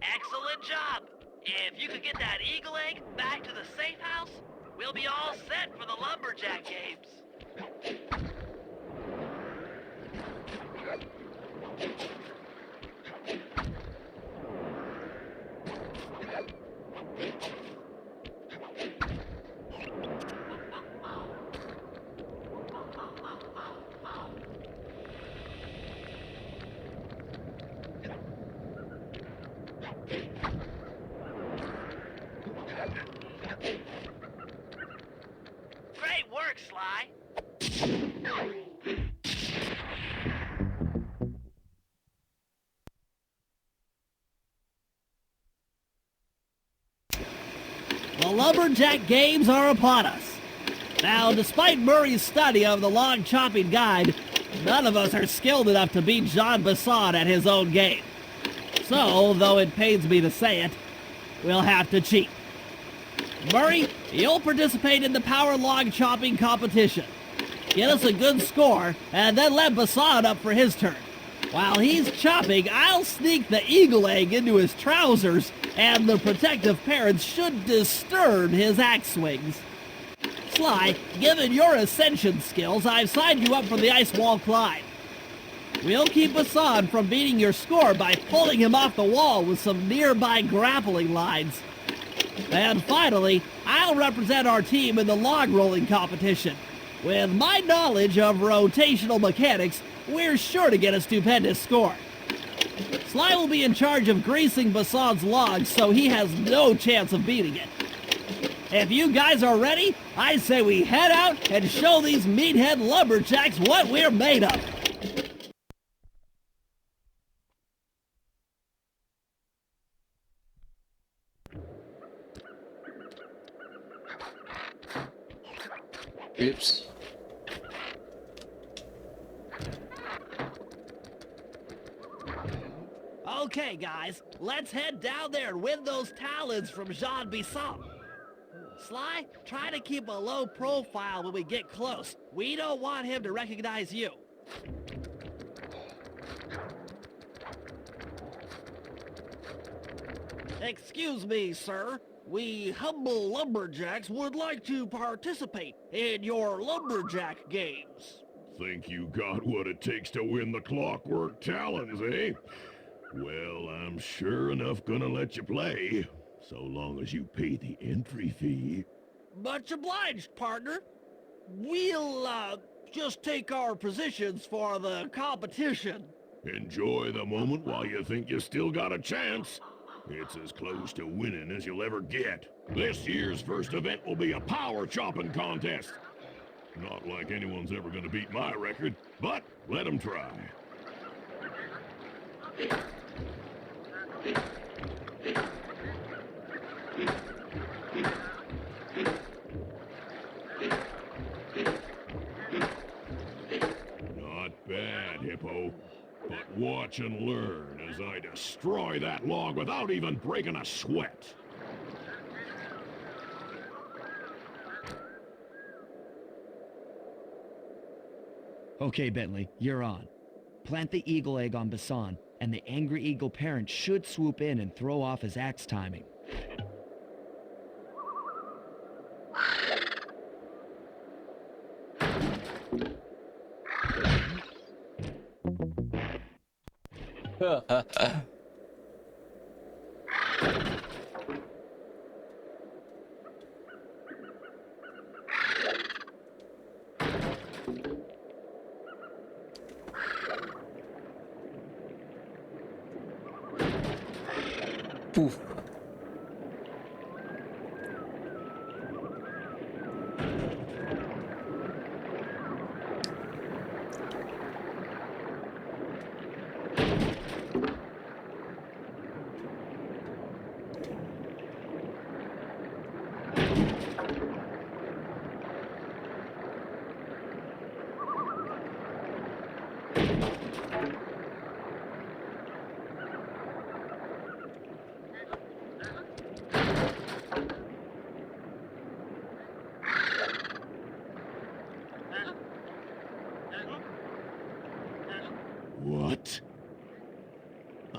Excellent job! If you could get that eagle egg back to the safe house, we'll be all set for the lumberjack games. Great work, Sly. The lumberjack games are upon us. Now, despite Murray's study of the log chopping guide, none of us are skilled enough to beat Jean Bisson at his own game. So, though it pains me to say it, we'll have to cheat. Murray, you'll participate in the power log chopping competition. Get us a good score, and then let Bisson up for his turn. While he's chopping, I'll sneak the eagle egg into his trousers, and the protective parents should disturb his axe swings. Sly, given your ascension skills, I've signed you up for the ice wall climb. We'll keep Bisson from beating your score by pulling him off the wall with some nearby grappling lines. And finally, I'll represent our team in the log rolling competition. With my knowledge of rotational mechanics, we're sure to get a stupendous score. Sly will be in charge of greasing Bisson's logs, so he has no chance of beating it. If you guys are ready, I say we head out and show these meathead lumberjacks what we're made of. Oops. Okay, guys, let's head down there and win those talons from Jean Bisson. Sly, try to keep a low profile when we get close. We don't want him to recognize you. Excuse me, sir. We humble lumberjacks would like to participate in your lumberjack games. Think you got what it takes to win the clockwork talons, eh? Well, I'm sure enough gonna let you play, so long as you pay the entry fee. Much obliged, partner. We'll, just take our positions for the competition. Enjoy the moment while you think you still got a chance. It's as close to winning as you'll ever get. This year's first event will be a power chopping contest. Not like anyone's ever gonna beat my record, but let them try. Not bad, Hippo. But watch and learn as I destroy that log without even breaking a sweat. Okay, Bentley, you're on. Plant the eagle egg on Bisson, and the angry eagle parent should swoop in and throw off his axe timing. Poof.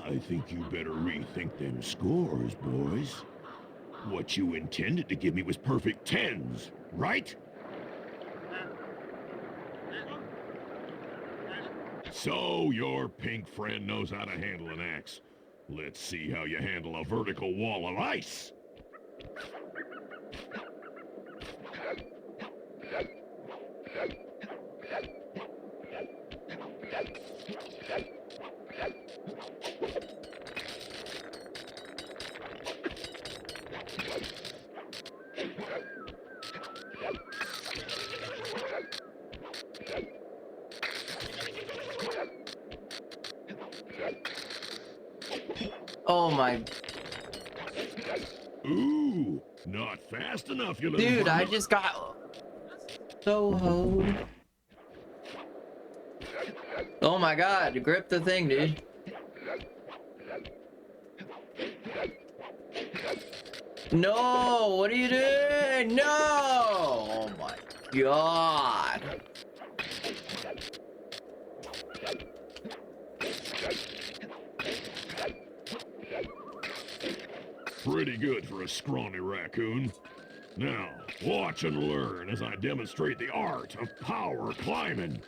I think you better rethink them scores, boys. What you intended to give me was perfect tens, right? So your pink friend knows how to handle an axe. Let's see how you handle a vertical wall of ice. Oh my... Ooh, not fast enough, you little Dude, I vermin. just got... so hoed. Oh my god, grip the thing, dude. No, what are you doing? No! Oh my god. Pretty good for a scrawny raccoon. Now, watch and learn as I demonstrate the art of power climbing.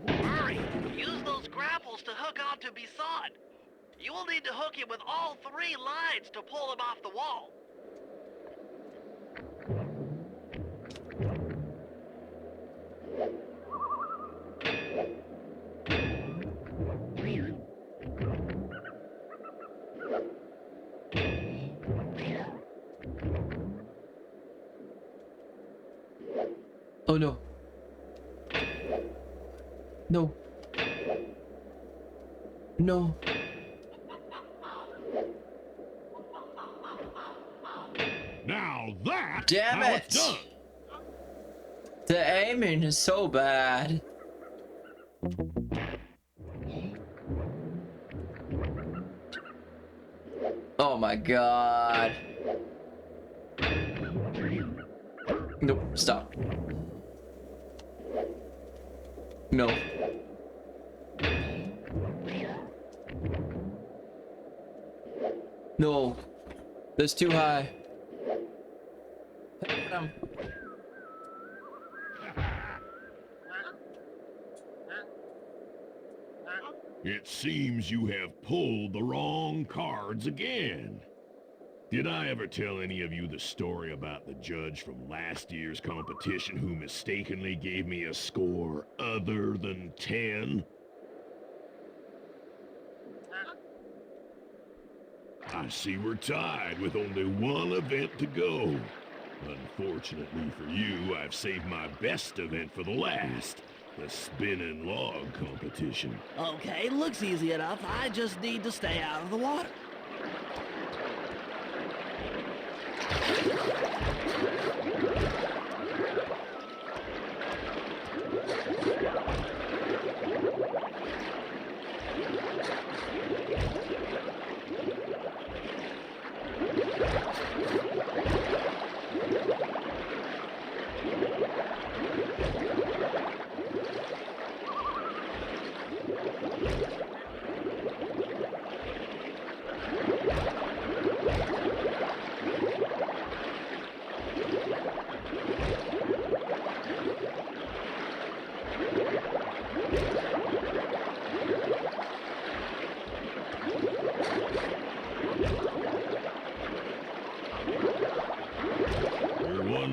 Murray, use those grapples to hook onto Bison. You will need to hook him with all 3 lines to pull him off the wall. Oh no. No. No. Now that's Damn how it! it's done. The aiming is so bad. Oh my god. Nope, stop. No. No. That's too high. It seems you have pulled the wrong cards again. Did I ever tell any of you the story about the judge from last year's competition who mistakenly gave me a score other than 10? I see we're tied with only one event to go. Unfortunately for you, I've saved my best event for the last. The spinning log competition. Okay, looks easy enough. I just need to stay out of the water.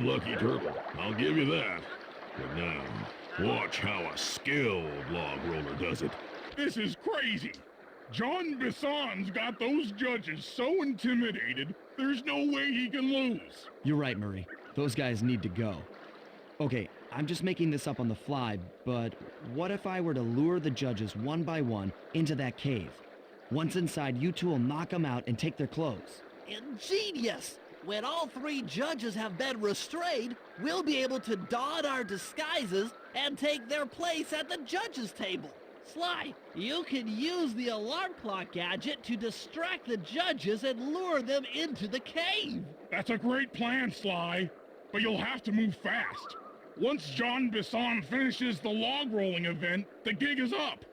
Lucky turtle, I'll give you that. But now, watch how a skilled log roller does it. This is crazy. John Bison's got those judges so intimidated, there's no way he can lose. You're right, Murray. Those guys need to go. Okay, I'm just making this up on the fly, but what if I were to lure the judges one by one into that cave? Once inside, you two will knock them out and take their clothes. Ingenious! When all 3 judges have been restrained, we'll be able to don our disguises and take their place at the judges' table. Sly, you can use the alarm clock gadget to distract the judges and lure them into the cave. That's a great plan, Sly, but you'll have to move fast. Once John Bison finishes the log rolling event, the gig is up.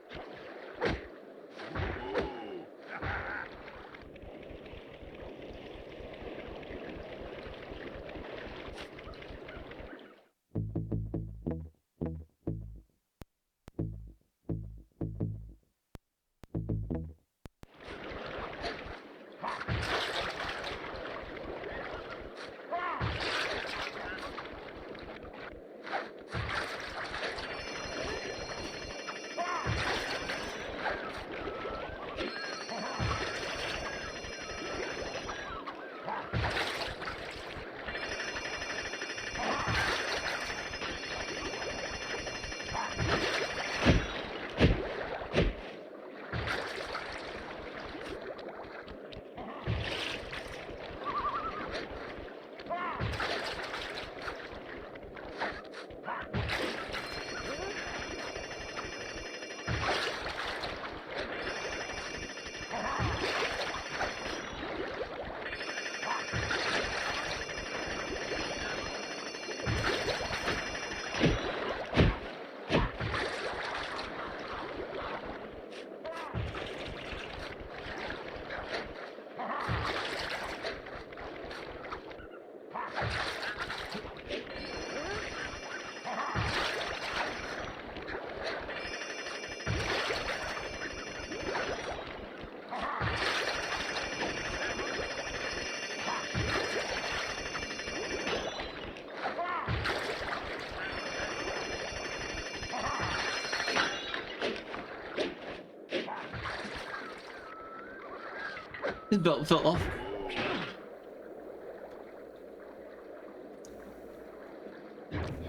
His belt fell off.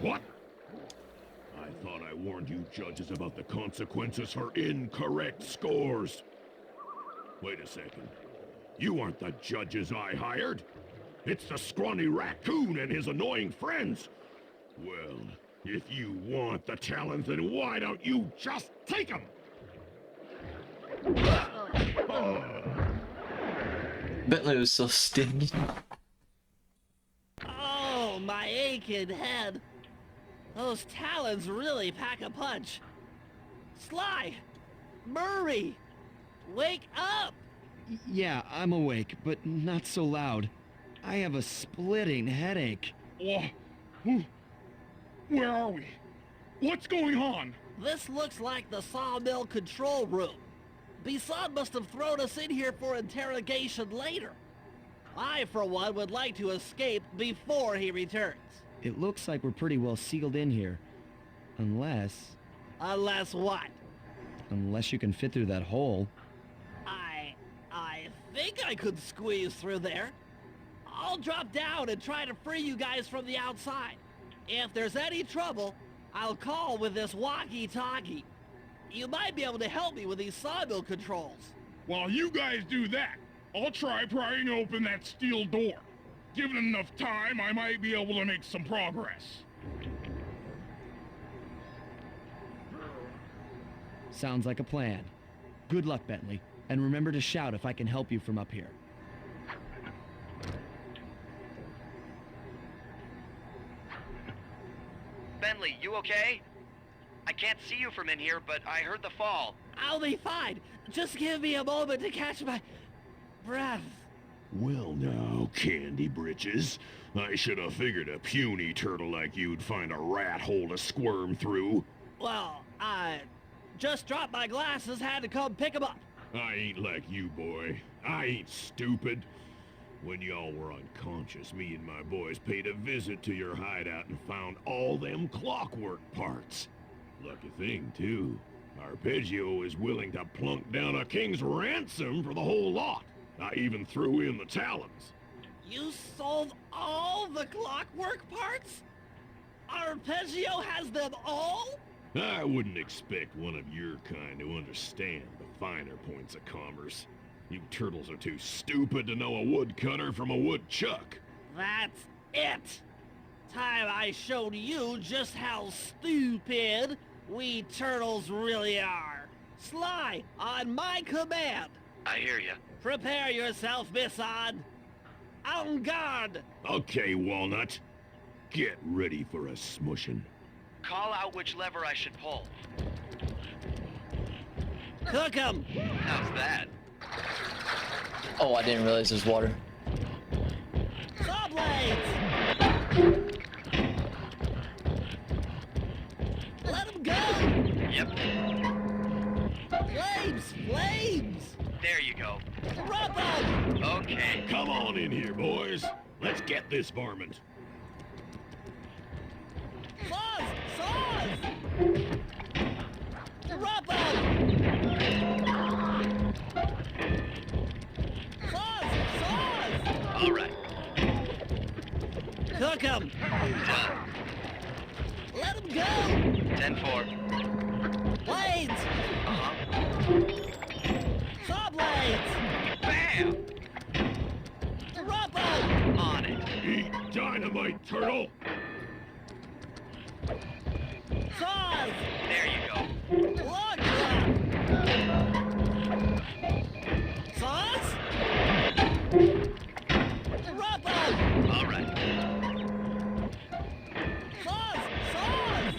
What? I thought I warned you judges about the consequences for incorrect scores. Wait a second. You aren't the judges I hired. It's the scrawny raccoon and his annoying friends. Well, if you want the talent, then why don't you just take them? Bentley was so stingy. Oh, my aching head. Those talons really pack a punch. Sly! Murray! Wake up! Yeah, I'm awake, but not so loud. I have a splitting headache. Oh, where are we? What's going on? This looks like the sawmill control room. Bisson must have thrown us in here for interrogation later. I, for one, would like to escape before he returns. It looks like we're pretty well sealed in here. Unless... Unless what? Unless you can fit through that hole. I think I could squeeze through there. I'll drop down and try to free you guys from the outside. If there's any trouble, I'll call with this walkie-talkie. You might be able to help me with these sawmill controls. While you guys do that, I'll try prying open that steel door. Given enough time, I might be able to make some progress. Sounds like a plan. Good luck, Bentley. And remember to shout if I can help you from up here. Bentley, you okay? I can't see you from in here, but I heard the fall. I'll be fine. Just give me a moment to catch my breath. Well now, Candy Britches. I should have figured a puny turtle like you'd find a rat hole to squirm through. Well, I just dropped my glasses, had to come pick 'em up. I ain't like you, boy. I ain't stupid. When y'all were unconscious, me and my boys paid a visit to your hideout and found all them clockwork parts. Lucky thing, too. Arpeggio is willing to plunk down a king's ransom for the whole lot. I even threw in the talons. You sold all the clockwork parts? Arpeggio has them all? I wouldn't expect one of your kind to understand the finer points of commerce. You turtles are too stupid to know a woodcutter from a woodchuck. That's it. Time I showed you just how stupid we turtles really are. Sly, on my command. I hear you. Prepare yourself, Bisson. En garde. Okay, Walnut. Get ready for a smushing. Call out which lever I should pull. Cook 'em. How's that? Oh, I didn't realize there's water. Saw blades. Let 'em go. Yep. Flames, flames. There you go. Rub 'em. Okay. Come on in here, boys. Let's get this varmint. Saws, saws. Rub 'em. Saws, saws. All right. Cook 'em. Done. Let 'em go. 10-4. Blades. Uh-huh. Saw blades. Bam! Rub 'em. On it. Eat dynamite, turtle! Saws. There you go. Log drop. Saws. Rub 'em. All right. Saws, saws.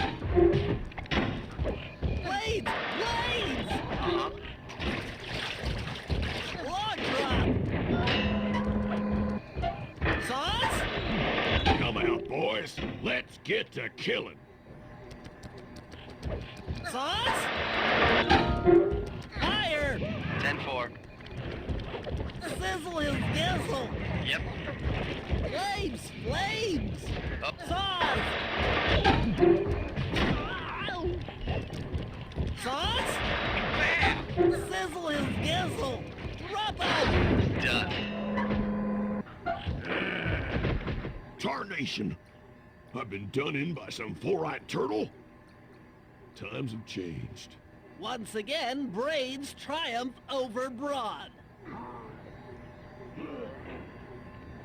Blades, blades. Uh-huh. Log drop. Saws. Come out, boys. Let's get to killing. Saws. Fire. 10-4. Sizzle his gizzle. Yep. Flames, flames. Up. Saws. Ow. Saws. Bam! Sizzle his gizzle. Rub 'em. Done. station. I've been done in by some four-eyed turtle. Times have changed. Once again, brains triumph over brawn.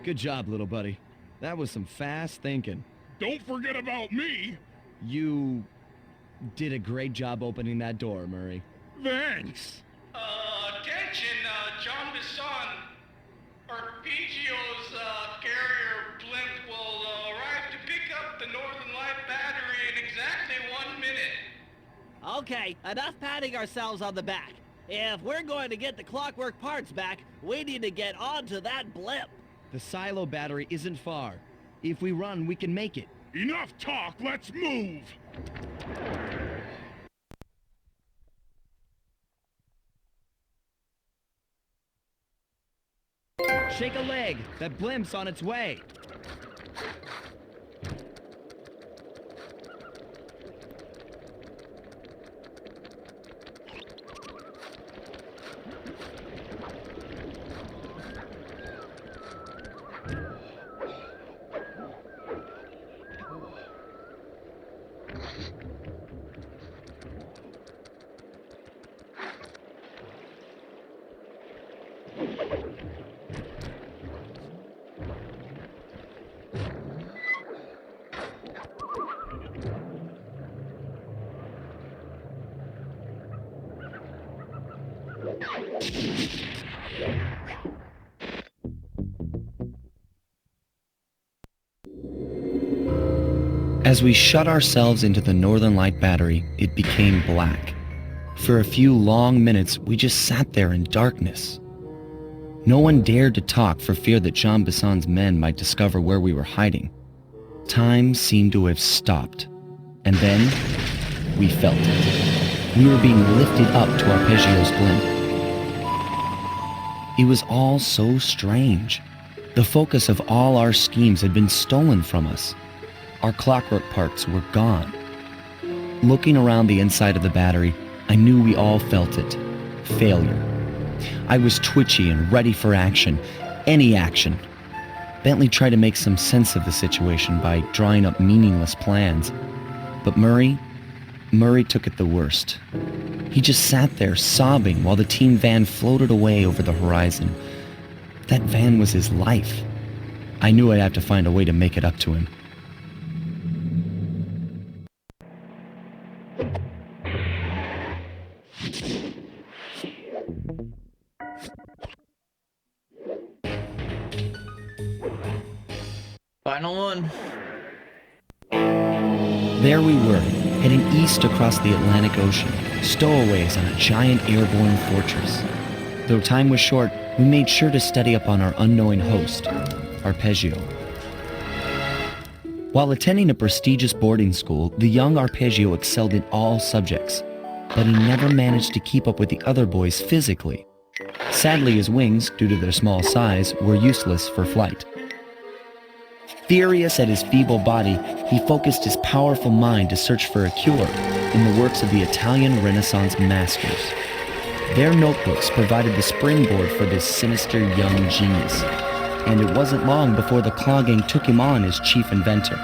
Good job, little buddy. That was some fast thinking. Don't forget about me. You did a great job opening that door, Murray. Thanks. Attention, John Bisson. Arpeggio's carrier blimp will arrive to pick up the Northern Light battery in exactly 1 minute. Okay, enough patting ourselves on the back. If we're going to get the clockwork parts back, we need to get onto that blimp. The silo battery isn't far. If we run, we can make it. Enough talk, let's move. Shake a leg. That blimp's on its way. As we shut ourselves into the Northern Light battery, it became black. For a few long minutes, we just sat there in darkness. No one dared to talk for fear that Jean Bisson's men might discover where we were hiding. Time seemed to have stopped. And then, we felt it. We were being lifted up to Arpeggio's blimp. It was all so strange. The focus of all our schemes had been stolen from us. Our clockwork parts were gone. Looking around the inside of the battery, I knew we all felt it. Failure. I was twitchy and ready for action. Any action. Bentley tried to make some sense of the situation by drawing up meaningless plans. But Murray took it the worst. He just sat there sobbing while the team van floated away over the horizon. That van was his life. I knew I'd have to find a way to make it up to him. Final one. There we were, heading east across the Atlantic Ocean, stowaways on a giant airborne fortress. Though time was short, we made sure to study up on our unknowing host, Arpeggio. While attending a prestigious boarding school, the young Arpeggio excelled in all subjects, but he never managed to keep up with the other boys physically. Sadly, his wings, due to their small size, were useless for flight. Furious at his feeble body, he focused his powerful mind to search for a cure in the works of the Italian Renaissance masters. Their notebooks provided the springboard for this sinister young genius, and it wasn't long before the Claw Gang took him on as chief inventor.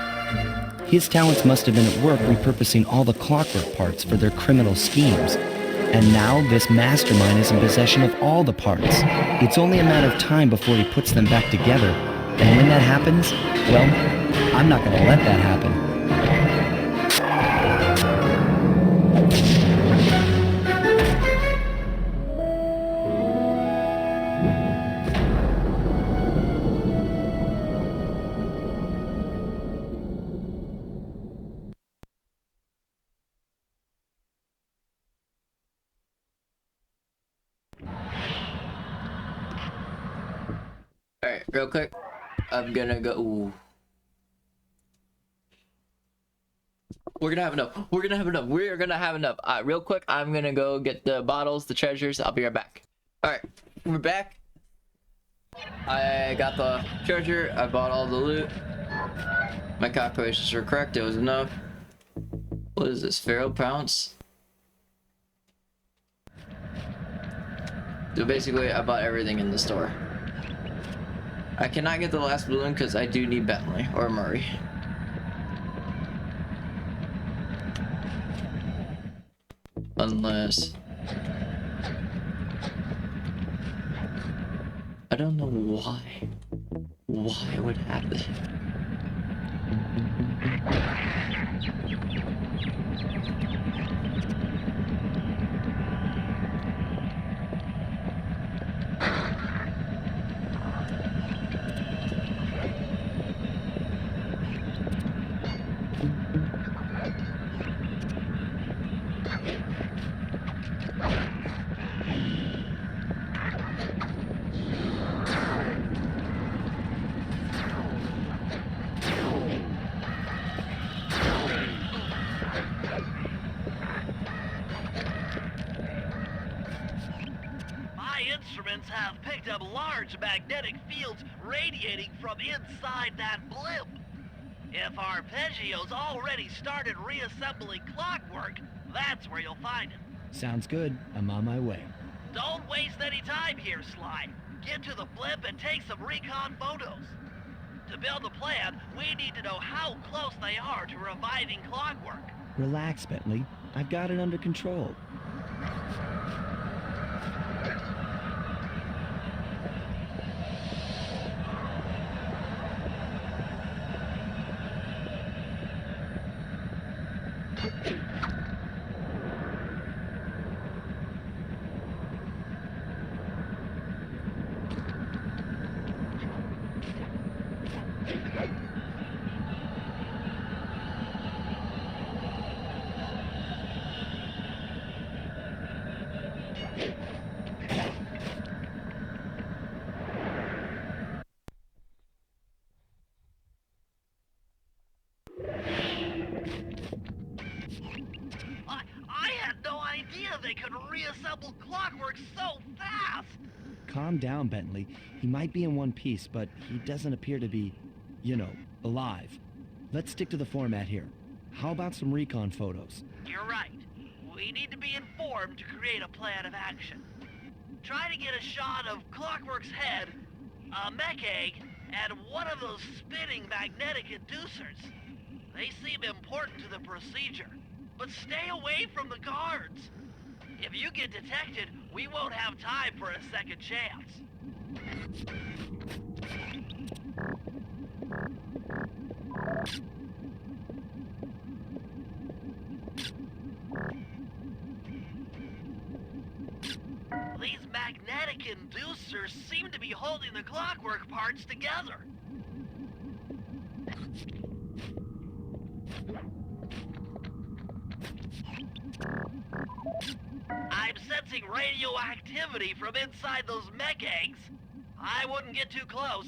His talents must have been at work repurposing all the clockwork parts for their criminal schemes. And now this mastermind is in possession of all the parts. It's only a matter of time before he puts them back together. And when that happens, well, I'm not going to let that happen. Alright, real quick. I'm gonna go. Ooh. We're gonna have enough. We're gonna have enough. We're gonna have enough. Real quick, I'm gonna go get the bottles, the treasures. I'll be right back. Alright, we're back. I got the treasure. I bought all the loot. My calculations were correct. It was enough. What is this? Pharaoh Pounce? So basically, I bought everything in the store. I cannot get the last balloon because I do need Bentley or Murray. Unless... I don't know why I would have this. My instruments have picked up large magnetic fields radiating from inside that blimp. If Arpeggio's already started reassembling clockwork, that's where you'll find it. Sounds good. I'm on my way. Don't waste any time here, Sly. Get to the blimp and take some recon photos. To build a plan, we need to know how close they are to reviving clockwork. Relax, Bentley. I've got it under control. I had no idea they could reassemble clockwork so fast! Calm down, Bentley. He might be in one piece, but he doesn't appear to be, you know, alive. Let's stick to the format here. How about some recon photos? You're right. We need to be informed to create a plan of action. Try to get a shot of Clockwork's head, a mech egg, and one of those spinning magnetic inducers. They seem important to the procedure, but stay away from the guards. If you get detected, we won't have time for a second chance. These magnetic inducers seem to be holding the clockwork parts together. I'm sensing radioactivity from inside those mech eggs. I wouldn't get too close.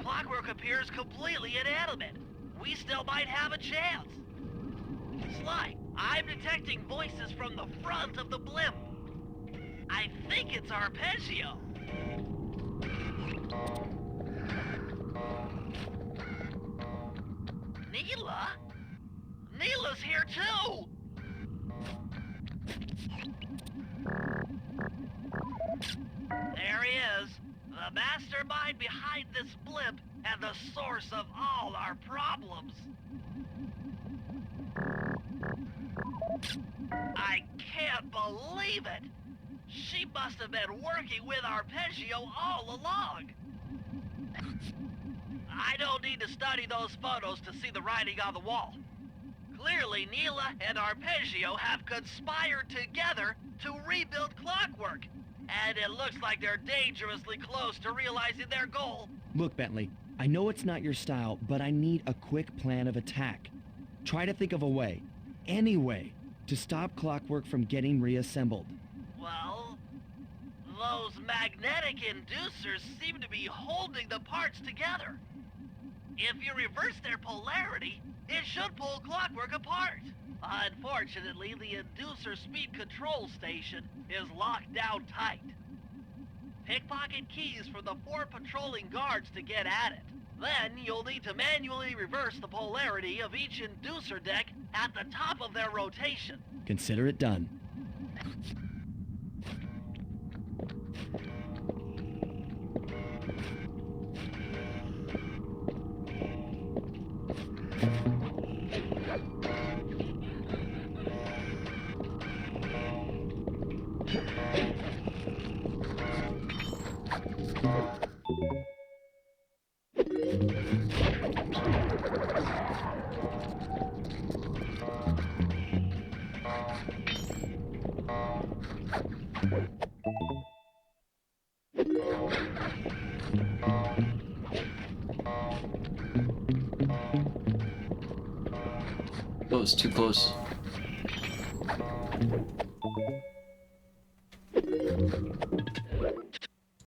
Clockwork appears completely inanimate. We still might have a chance. Sly, I'm detecting voices from the front of the blimp. I think it's Arpeggio. Neela? Neela's here too! There he is, the mastermind behind this blimp and the source of all our problems. I can't believe it! She must have been working with Arpeggio all along! I don't need to study those photos to see the writing on the wall. Clearly, Neela and Arpeggio have conspired together to rebuild Clockwork. And it looks like they're dangerously close to realizing their goal. Look, Bentley, I know it's not your style, but I need a quick plan of attack. Try to think of a way, any way, to stop Clockwork from getting reassembled. Well, Those magnetic inducers seem to be holding the parts together. If you reverse their polarity, it should pull Clockwork apart. Unfortunately, the inducer speed control station is locked down tight. Pickpocket keys for the 4 patrolling guards to get at it. Then you'll need to manually reverse the polarity of each inducer deck at the top of their rotation. Consider it done. Oh, it's too close.